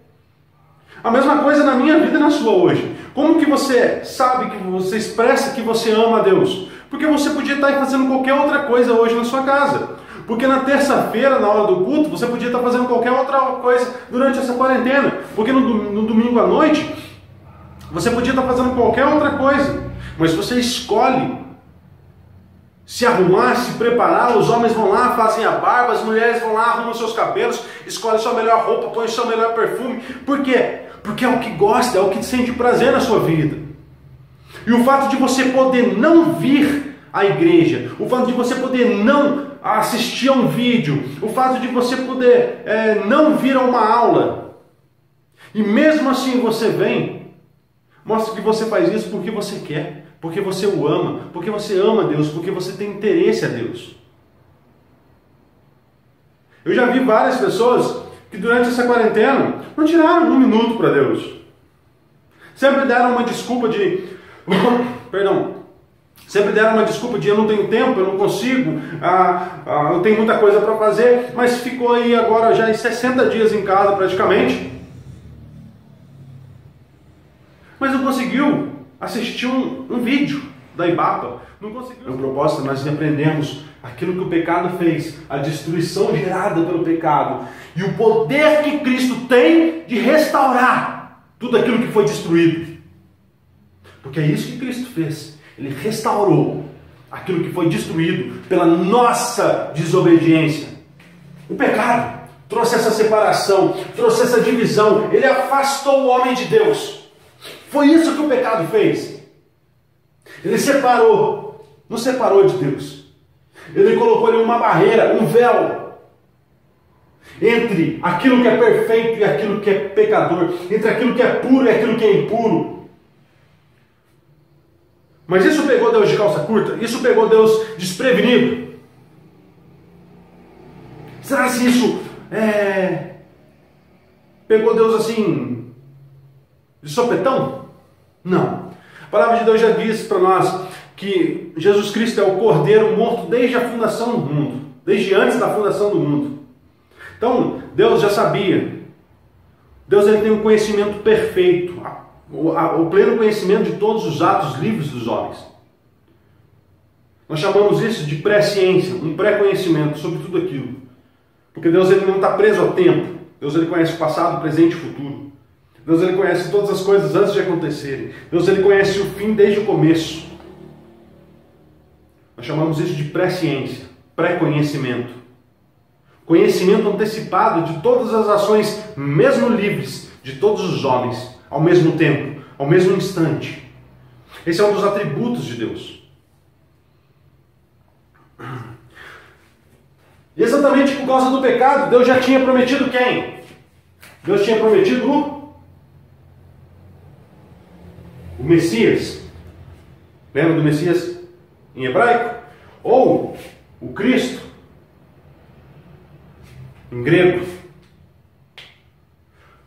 A mesma coisa na minha vida e na sua hoje. Como que você sabe, que você expressa que você ama a Deus? Porque você podia estar fazendo qualquer outra coisa hoje na sua casa. Porque na terça-feira, na hora do culto, você podia estar fazendo qualquer outra coisa durante essa quarentena. Porque no domingo à noite, você podia estar fazendo qualquer outra coisa. Mas você escolhe se arrumar, se preparar. Os homens vão lá, fazem a barba, as mulheres vão lá, arrumam seus cabelos, escolhem sua melhor roupa, põem seu melhor perfume. Por quê? Porque é o que gosta, é o que sente prazer na sua vida. E o fato de você poder não vir à igreja, o fato de você poder não assistir a um vídeo, o fato de você poder não vir a uma aula, e mesmo assim você vem, mostra que você faz isso porque você quer, porque você o ama, porque você ama a Deus, porque você tem interesse a Deus. Eu já vi várias pessoas que durante essa quarentena não tiraram um minuto para Deus. Sempre deram uma desculpa de... Sempre deram uma desculpa de eu não tenho tempo, eu não consigo, eu tenho muita coisa para fazer, mas ficou aí agora já em 60 dias em casa praticamente. Mas não conseguiu assistir um vídeo da Ibapa. Não conseguiu. No propósito, nós repreendemos aquilo que o pecado fez, a destruição gerada pelo pecado e o poder que Cristo tem de restaurar tudo aquilo que foi destruído. Porque é isso que Cristo fez. Ele restaurou aquilo que foi destruído pela nossa desobediência. O pecado trouxe essa separação, trouxe essa divisão. Ele afastou o homem de Deus. Foi isso que o pecado fez. Ele nos separou de Deus. Ele colocou ali uma barreira, um véu, entre aquilo que é perfeito e aquilo que é pecador, entre aquilo que é puro e aquilo que é impuro. Mas isso pegou Deus de calça curta? Isso pegou Deus desprevenido? Será que isso pegou Deus assim, de sopetão? Não. A palavra de Deus já diz para nós que Jesus Cristo é o Cordeiro morto desde a fundação do mundo, desde antes da fundação do mundo. Então, Deus já sabia. Deus ele tem um conhecimento perfeito, o pleno conhecimento de todos os atos livres dos homens. Nós chamamos isso de presciência, um pré-conhecimento sobre tudo aquilo. Porque Deus ele não está preso ao tempo. Deus ele conhece o passado, o presente e o futuro. Deus ele conhece todas as coisas antes de acontecerem. Deus ele conhece o fim desde o começo. Nós chamamos isso de presciência, pré-conhecimento. Conhecimento antecipado de todas as ações, mesmo livres, de todos os homens, ao mesmo tempo, ao mesmo instante. Esse é um dos atributos de Deus. E exatamente por causa do pecado, Deus já tinha prometido quem? Deus tinha prometido o Messias. Lembra do Messias em hebraico? Ou o Cristo em grego.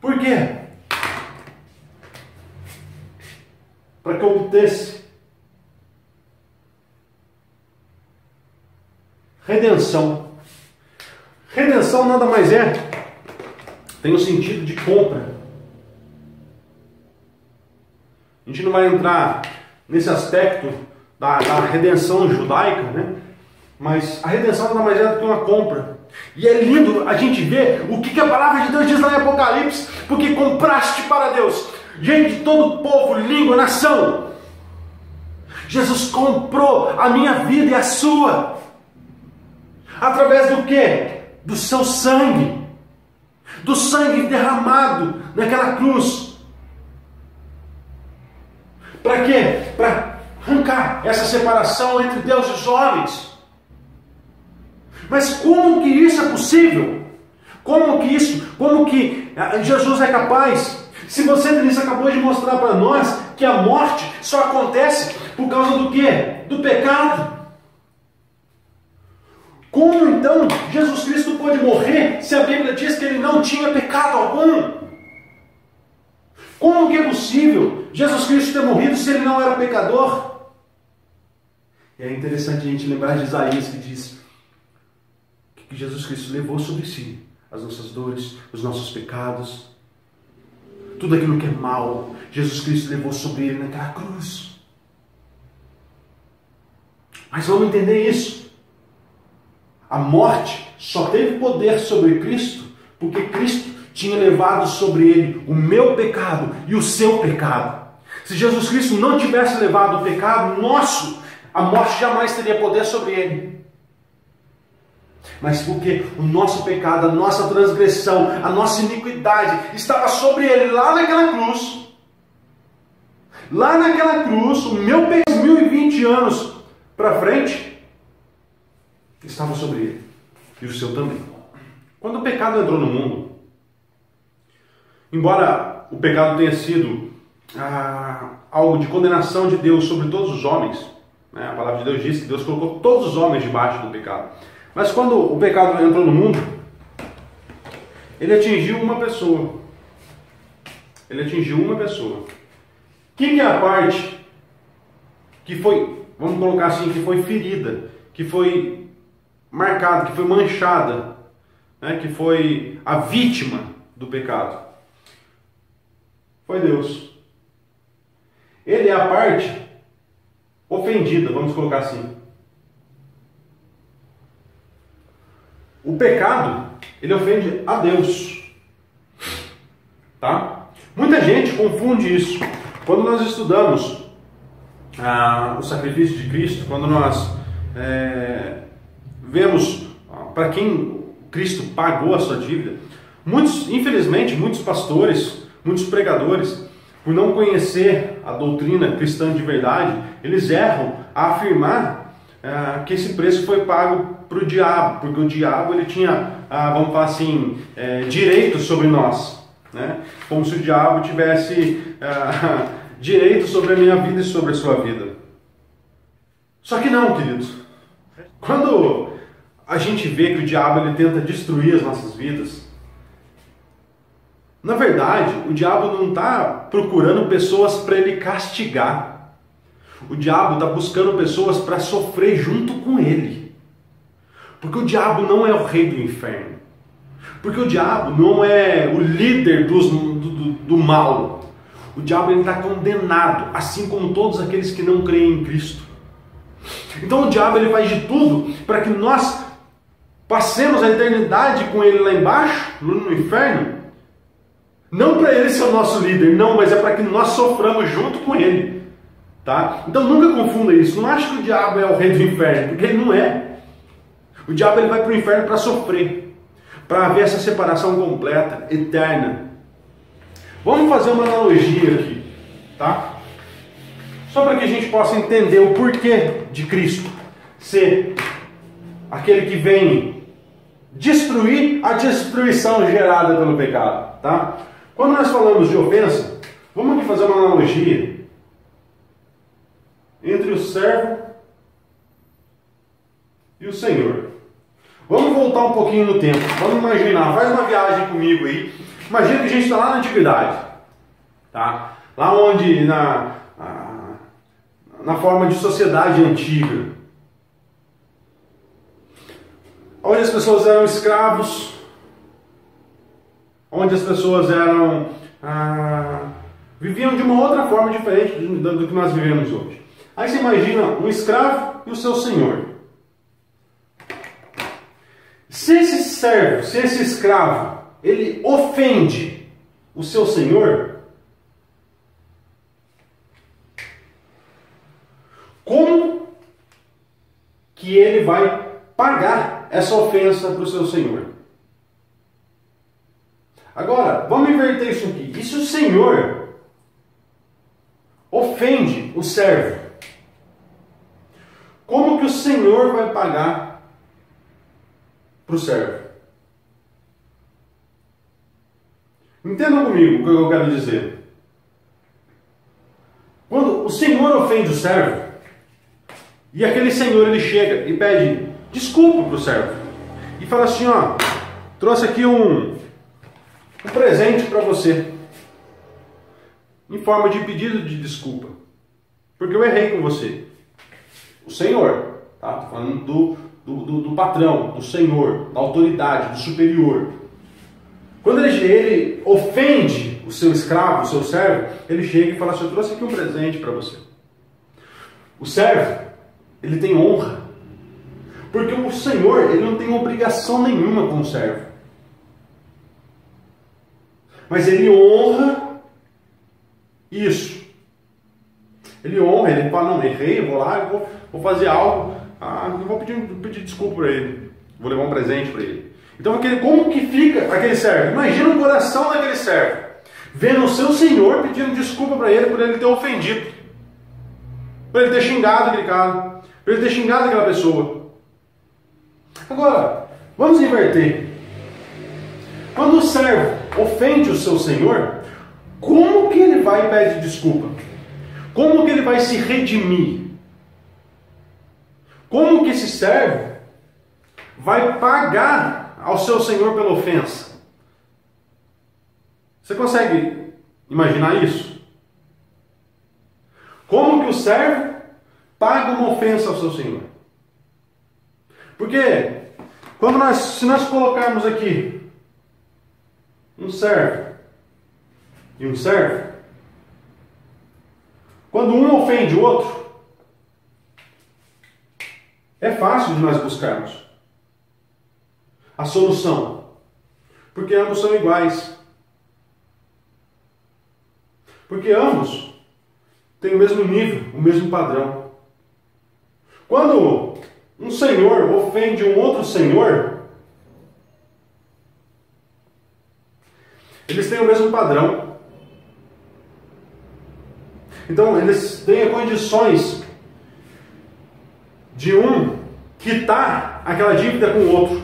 Por quê? Para que obtesse redenção. Redenção nada mais é, tem o sentido de compra. A gente não vai entrar nesse aspecto da redenção judaica, né? Mas a redenção nada mais é do que uma compra. E é lindo a gente ver o que a palavra de Deus diz lá em Apocalipse, porque compraste para Deus gente de todo povo, língua, nação. Jesus comprou a minha vida e a sua. Através do quê? Do seu sangue. Do sangue derramado naquela cruz. Para quê? Para arrancar essa separação entre Deus e os homens. Mas como que isso é possível? Como que Jesus é capaz? Se você, Denise, acabou de mostrar para nós que a morte só acontece por causa do quê? Do pecado. Como então Jesus Cristo pôde morrer se a Bíblia diz que ele não tinha pecado algum? Como que é possível Jesus Cristo ter morrido se ele não era pecador? E é interessante a gente lembrar de Isaías que diz que Jesus Cristo levou sobre si as nossas dores, os nossos pecados, tudo aquilo que é mal, Jesus Cristo levou sobre ele naquela cruz. Mas vamos entender isso. A morte só teve poder sobre Cristo porque Cristo tinha levado sobre ele o meu pecado e o seu pecado. Se Jesus Cristo não tivesse levado o pecado nosso, a morte jamais teria poder sobre ele. Mas porque o nosso pecado, a nossa transgressão, a nossa iniquidade estava sobre ele lá naquela cruz. Lá naquela cruz, o meu pecado, 1020 anos para frente, estava sobre ele. E o seu também. Quando o pecado entrou no mundo, embora o pecado tenha sido algo de condenação de Deus sobre todos os homens, né? A palavra de Deus diz que Deus colocou todos os homens debaixo do pecado. Mas quando o pecado entrou no mundo, ele atingiu uma pessoa. Ele atingiu uma pessoa. Quem é a parte que foi, vamos colocar assim, que foi ferida, que foi marcada, que foi manchada, né? Que foi a vítima do pecado? Foi Deus. Ele é a parte ofendida, vamos colocar assim. O pecado, ele ofende a Deus. Tá? Muita gente confunde isso. Quando nós estudamos o sacrifício de Cristo, quando nós vemos para quem Cristo pagou a sua dívida, infelizmente, muitos pastores, muitos pregadores, por não conhecer a doutrina cristã de verdade, eles erram a afirmar que esse preço foi pago para o diabo, porque o diabo ele tinha, vamos falar assim, direitos sobre nós, né? Como se o diabo tivesse direitos sobre a minha vida e sobre a sua vida. Só que não, queridos. Quando a gente vê que o diabo ele tenta destruir as nossas vidas, na verdade, o diabo não está procurando pessoas para ele castigar. O diabo está buscando pessoas para sofrer junto com ele. Porque o diabo não é o rei do inferno. Porque o diabo não é o líder do mal. O diabo está condenado, assim como todos aqueles que não creem em Cristo. Então o diabo ele faz de tudo para que nós passemos a eternidade com ele lá embaixo, no inferno. Não para ele ser o nosso líder, não, mas é para que nós soframos junto com ele. Tá? Então nunca confunda isso. Não ache que o diabo é o rei do inferno, porque ele não é. O diabo ele vai para o inferno para sofrer, para haver essa separação completa, eterna. Vamos fazer uma analogia aqui, tá? Só para que a gente possa entender o porquê de Cristo ser aquele que vem destruir a destruição gerada pelo pecado, tá? Quando nós falamos de ofensa, vamos aqui fazer uma analogia entre o servo e o Senhor. Vamos voltar um pouquinho no tempo. Vamos imaginar, faz uma viagem comigo aí. Imagina que a gente está lá na antiguidade, tá? Lá onde na forma de sociedade antiga, onde as pessoas eram escravos, onde as pessoas eram viviam de uma outra forma diferente do que nós vivemos hoje. Aí você imagina um escravo e o seu senhor. Se esse servo, se esse escravo, ele ofende o seu senhor, como que ele vai pagar essa ofensa para o seu senhor? Agora, vamos inverter isso aqui. E se o senhor ofende o servo, como que o senhor vai pagar para o servo? Entendam comigo o que eu quero dizer. Quando o senhor ofende o servo, e aquele senhor ele chega e pede desculpa para o servo, e fala assim, ó, trouxe aqui um presente para você, em forma de pedido de desculpa, porque eu errei com você. O senhor, tá? Estou falando do patrão, do senhor, da autoridade, do superior. Quando ele ofende o seu escravo, o seu servo, ele chega e fala assim, eu trouxe aqui um presente para você. O servo, ele tem honra, porque o senhor, ele não tem obrigação nenhuma com o servo. Mas ele honra isso. Ele honra, ele fala, não, errei, eu vou lá, eu vou fazer algo, eu vou pedir desculpa para ele, vou levar um presente para ele. Então, como que fica aquele servo? Imagina o coração daquele servo, vendo o seu senhor pedindo desculpa para ele por ele ter ofendido, por ele ter xingado aquele cara, por ele ter xingado aquela pessoa. Agora, vamos inverter. Quando o servo ofende o seu senhor, como que ele vai e pede desculpa? Como que ele vai se redimir? Como que esse servo vai pagar ao seu senhor pela ofensa? Você consegue imaginar isso? Como que o servo paga uma ofensa ao seu senhor? Porque se nós colocarmos aqui um servo e um servo, quando um ofende o outro, é fácil de nós buscarmos a solução, porque ambos são iguais. Porque ambos têm o mesmo nível, o mesmo padrão. Quando um senhor ofende um outro senhor, eles têm o mesmo padrão. Então, eles têm condições de um quitar aquela dívida com o outro.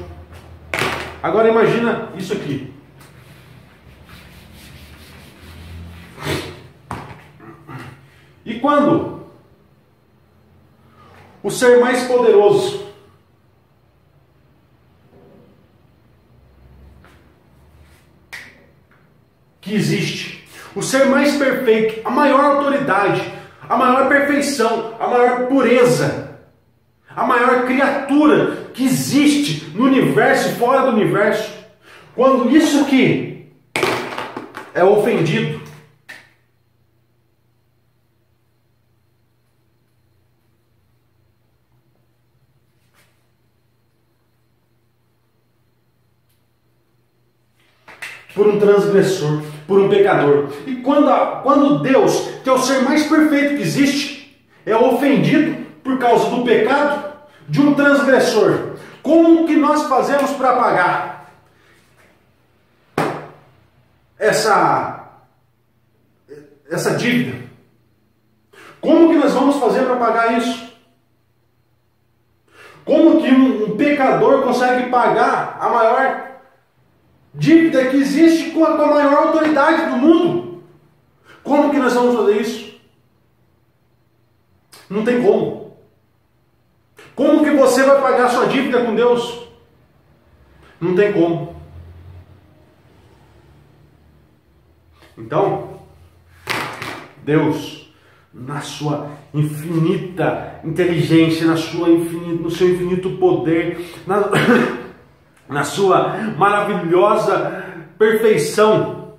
Agora imagina isso aqui. E quando o ser mais poderoso que existe, o ser mais perfeito, a maior autoridade, a maior perfeição, a maior pureza, a maior criatura que existe no universo e fora do universo, quando isso aqui é ofendido, por um transgressor, por um pecador. E quando Deus, que é o ser mais perfeito que existe, é ofendido por causa do pecado de um transgressor, como que nós fazemos para pagar essa dívida? Como que nós vamos fazer para pagar isso? Como que um pecador consegue pagar a maior dívida que existe com a maior autoridade do mundo? Como que nós vamos fazer isso? Não tem como. Como que você vai pagar sua dívida com Deus? Não tem como. Então, Deus, na sua infinita inteligência, no seu infinito poder, na sua maravilhosa perfeição,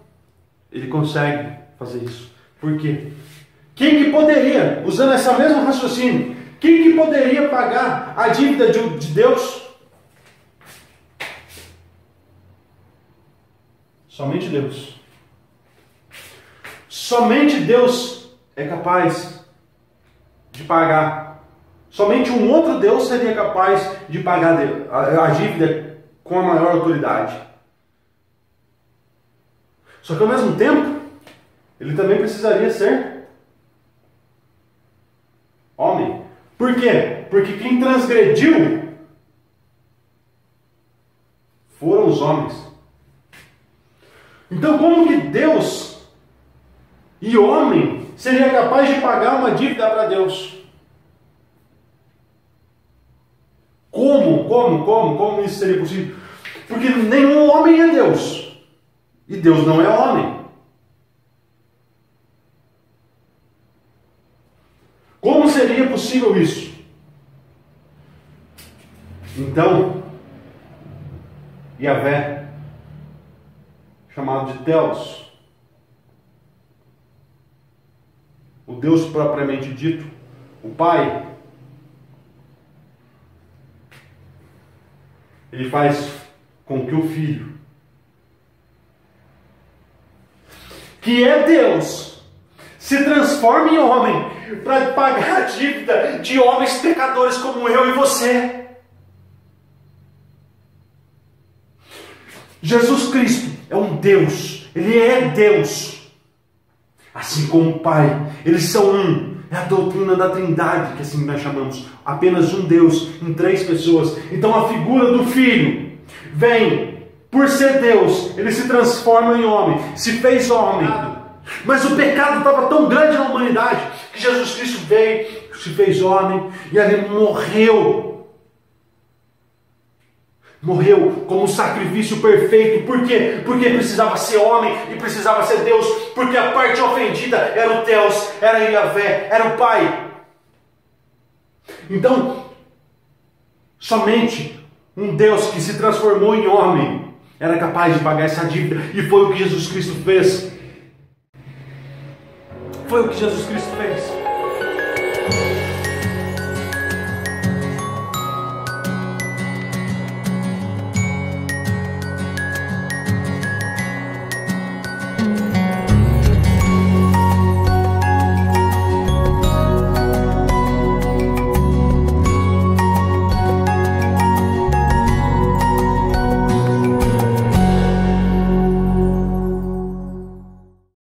Ele consegue fazer isso. Por quê? Quem que poderia, usando esse mesmo raciocínio, quem que poderia pagar a dívida de Deus? Somente Deus. Somente Deus é capaz de pagar. Somente um outro Deus seria capaz de pagar a dívida com a maior autoridade. Só que ao mesmo tempo, ele também precisaria ser homem. Por quê? Porque quem transgrediu foram os homens. Então, como que Deus e homem seria capaz de pagar uma dívida para Deus? Como isso seria possível? Porque nenhum homem é Deus. E Deus não é homem. Como seria possível isso? Então, Yahvé, chamado de Deus, o Deus propriamente dito, o Pai, ele faz com que o Filho, que é Deus, se transforme em homem para pagar a dívida de homens pecadores como eu e você. Jesus Cristo é um Deus, Ele é Deus, assim como o Pai, eles são um. É a doutrina da Trindade, que assim nós chamamos, apenas um Deus em três pessoas. Então a figura do Filho vem, por ser Deus, ele se transforma em homem, se fez homem. Mas o pecado estava tão grande na humanidade que Jesus Cristo veio, se fez homem e ele morreu. Morreu como um sacrifício perfeito. Por quê? Porque precisava ser homem e precisava ser Deus. Porque a parte ofendida era o Deus, era Yahvé, era o Pai. Então, somente um Deus que se transformou em homem era capaz de pagar essa dívida. E foi o que Jesus Cristo fez. Foi o que Jesus Cristo fez.